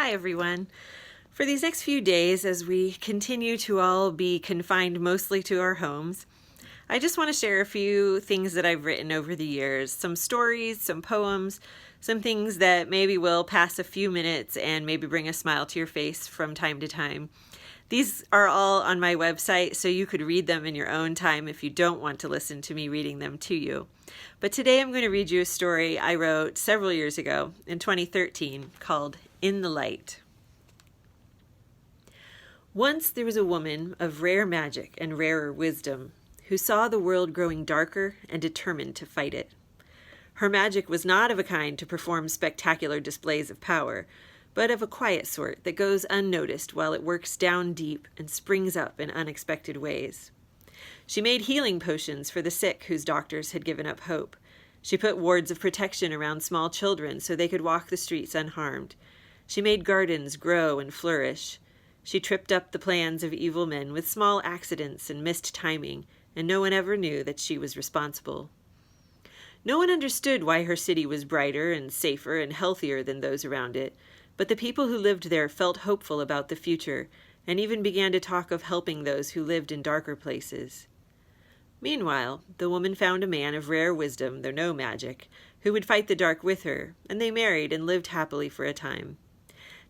Hi, everyone. For these next few days, as we continue to all be confined mostly to our homes, I just want to share a few things that I've written over the years, some stories, some poems, some things that maybe will pass a few minutes and maybe bring a smile to your face from time to time. These are all on my website, so you could read them in your own time if you don't want to listen to me reading them to you. But today I'm going to read you a story I wrote several years ago in 2013 called In the Light. Once there was a woman of rare magic and rarer wisdom who saw the world growing darker and determined to fight it. Her magic was not of a kind to perform spectacular displays of power, but of a quiet sort that goes unnoticed while it works down deep and springs up in unexpected ways. She made healing potions for the sick whose doctors had given up hope. She put wards of protection around small children so they could walk the streets unharmed. She made gardens grow and flourish. She tripped up the plans of evil men with small accidents and missed timing, and no one ever knew that she was responsible. No one understood why her city was brighter and safer and healthier than those around it, but the people who lived there felt hopeful about the future and even began to talk of helping those who lived in darker places. Meanwhile, the woman found a man of rare wisdom, though no magic, who would fight the dark with her, and they married and lived happily for a time.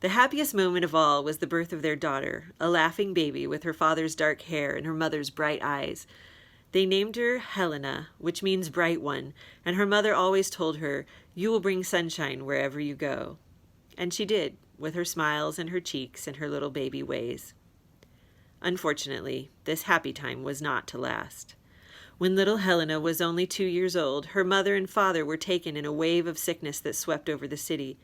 The happiest moment of all was the birth of their daughter, a laughing baby with her father's dark hair and her mother's bright eyes. They named her Helena, which means bright one, and her mother always told her, "You will bring sunshine wherever you go." And she did, with her smiles and her cheeks and her little baby ways. Unfortunately, this happy time was not to last. When little Helena was only 2 years old, her mother and father were taken in a wave of sickness that swept over the city.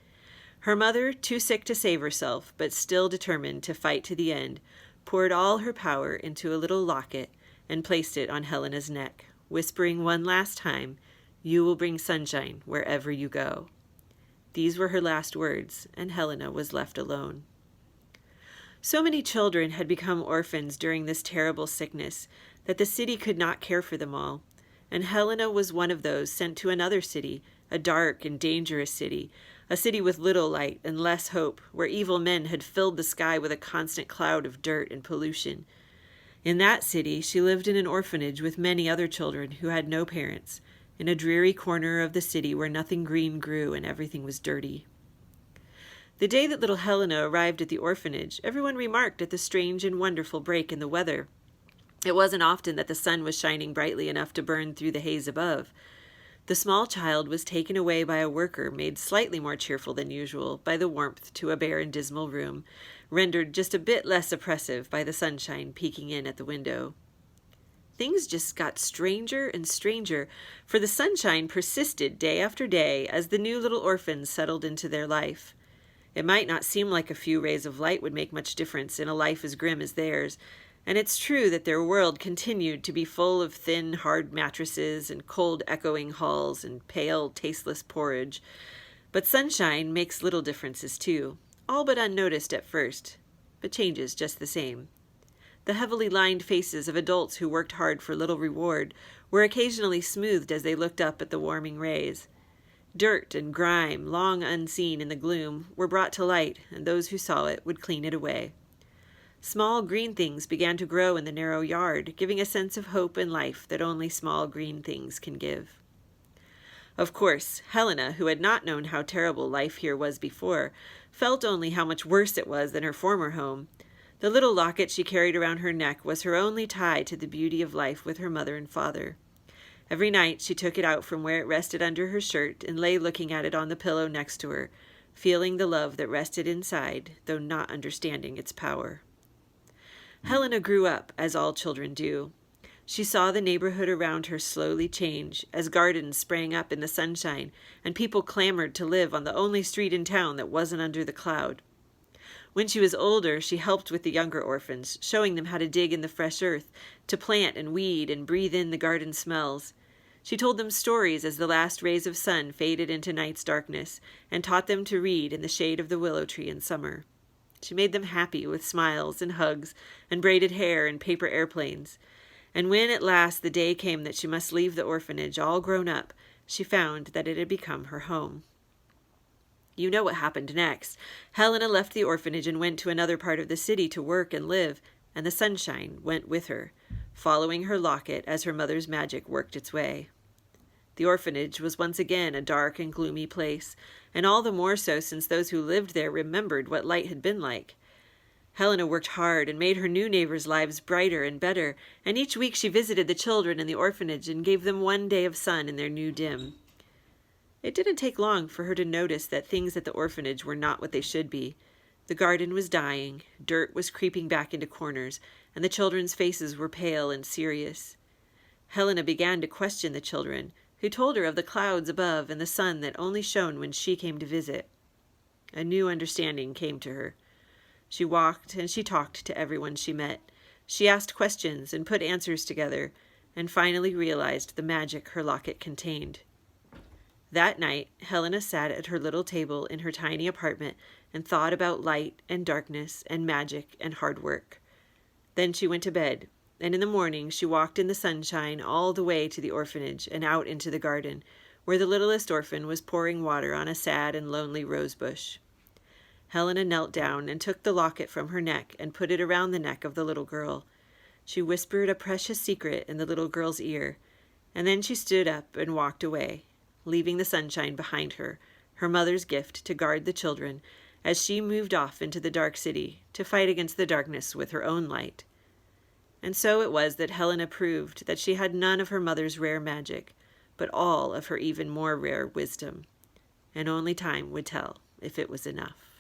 Her mother, too sick to save herself, but still determined to fight to the end, poured all her power into a little locket and placed it on Helena's neck, whispering one last time, "You will bring sunshine wherever you go." These were her last words, and Helena was left alone. So many children had become orphans during this terrible sickness that the city could not care for them all, and Helena was one of those sent to another city, a dark and dangerous city, a city with little light and less hope, where evil men had filled the sky with a constant cloud of dirt and pollution. In that city, she lived in an orphanage with many other children who had no parents, in a dreary corner of the city where nothing green grew and everything was dirty. The day that little Helena arrived at the orphanage, everyone remarked at the strange and wonderful break in the weather. It wasn't often that the sun was shining brightly enough to burn through the haze above. The small child was taken away by a worker made slightly more cheerful than usual by the warmth to a bare and dismal room, rendered just a bit less oppressive by the sunshine peeking in at the window. Things just got stranger and stranger, for the sunshine persisted day after day as the new little orphans settled into their life. It might not seem like a few rays of light would make much difference in a life as grim as theirs, and it's true that their world continued to be full of thin, hard mattresses and cold, echoing halls and pale, tasteless porridge. But sunshine makes little differences too, all but unnoticed at first, but changes just the same. The heavily lined faces of adults who worked hard for little reward were occasionally smoothed as they looked up at the warming rays. Dirt and grime, long unseen in the gloom, were brought to light, and those who saw it would clean it away. Small green things began to grow in the narrow yard, giving a sense of hope and life that only small green things can give. Of course, Helena, who had not known how terrible life here was before, felt only how much worse it was than her former home. The little locket she carried around her neck was her only tie to the beauty of life with her mother and father. Every night she took it out from where it rested under her shirt and lay looking at it on the pillow next to her, feeling the love that rested inside, though not understanding its power. Helena grew up, as all children do. She saw the neighborhood around her slowly change, as gardens sprang up in the sunshine, and people clamored to live on the only street in town that wasn't under the cloud. When she was older, she helped with the younger orphans, showing them how to dig in the fresh earth, to plant and weed and breathe in the garden smells. She told them stories as the last rays of sun faded into night's darkness, and taught them to read in the shade of the willow tree in summer. She made them happy with smiles and hugs and braided hair and paper airplanes. And when at last the day came that she must leave the orphanage all grown up, she found that it had become her home. You know what happened next. Helena left the orphanage and went to another part of the city to work and live, and the sunshine went with her, following her locket as her mother's magic worked its way. The orphanage was once again a dark and gloomy place, and all the more so since those who lived there remembered what light had been like. Helena worked hard and made her new neighbors' lives brighter and better, and each week she visited the children in the orphanage and gave them one day of sun in their new dim. It didn't take long for her to notice that things at the orphanage were not what they should be. The garden was dying, dirt was creeping back into corners, and the children's faces were pale and serious. Helena began to question the children, who told her of the clouds above and the sun that only shone when she came to visit. A new understanding came to her. She walked and she talked to everyone she met. She asked questions and put answers together, and finally realized the magic her locket contained. That night, Helena sat at her little table in her tiny apartment and thought about light and darkness and magic and hard work. Then she went to bed, and in the morning she walked in the sunshine all the way to the orphanage and out into the garden, where the littlest orphan was pouring water on a sad and lonely rosebush. Helena knelt down and took the locket from her neck and put it around the neck of the little girl. She whispered a precious secret in the little girl's ear, and then she stood up and walked away, leaving the sunshine behind her, her mother's gift to guard the children, as she moved off into the dark city to fight against the darkness with her own light. And so it was that Helena proved that she had none of her mother's rare magic, but all of her even more rare wisdom, and only time would tell if it was enough.